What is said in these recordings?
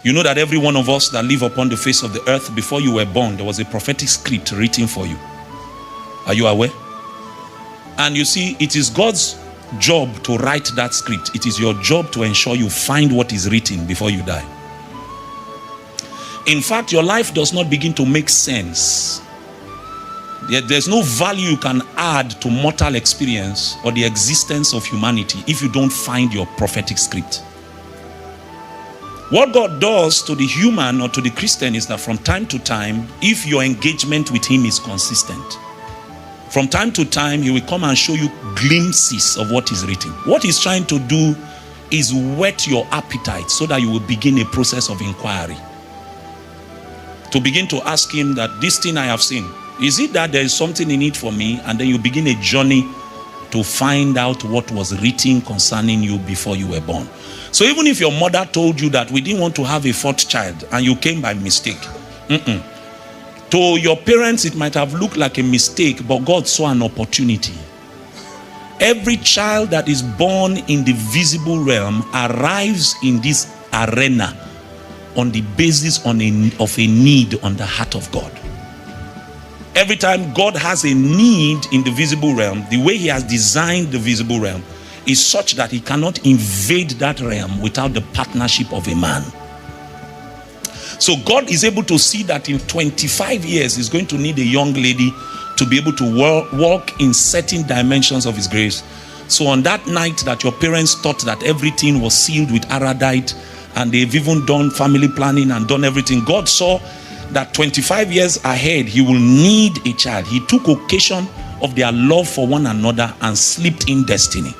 You know that every one of us that live upon the face of the earth, before you were born, there was a prophetic script written for you. Are you aware? And you see, it is God's job to write that script. It is your job to ensure you find what is written before you die. In fact, your life does not begin to make sense. There's no value you can add to mortal experience or the existence of humanity if you don't find your prophetic script. What God does to the human or to the Christian is that from time to time, if your engagement with him is consistent, from time to time, he will come and show you glimpses of what is written. What he's trying to do is whet your appetite so that you will begin a process of inquiry. To begin to ask him that this thing I have seen, is it that there is something in it for me? And then you begin a journey to find out what was written concerning you before you were born. So even if your mother told you that we didn't want to have a fourth child and you came by mistake, to your parents it might have looked like a mistake, but God saw an opportunity. Every child that is born in the visible realm arrives in this arena on the basis of a need on the heart of God. Every time God has a need in the visible realm, the way he has designed the visible realm is such that he cannot invade that realm without the partnership of a man. So God is able to see that in 25 years he's going to need a young lady to be able to walk in certain dimensions of his grace. So on that night that your parents thought that everything was sealed with Aradite and they've even done family planning and done everything, God saw that 25 years ahead he will need a child. He took occasion of their love for one another and slipped in destiny.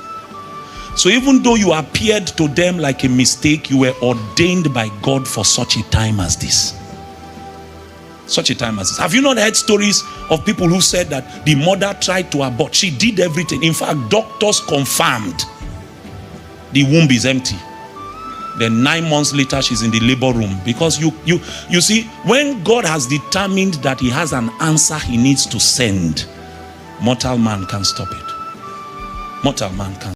So even though you appeared to them like a mistake, you were ordained by God for such a time as this. Such a time as this. Have you not heard stories of people who said that the mother tried to abort? She did everything. In fact, doctors confirmed the womb is empty. Then 9 months later, she's in the labor room. Because you see, when God has determined that he has an answer he needs to send, mortal man can't stop it. Mortal man can't.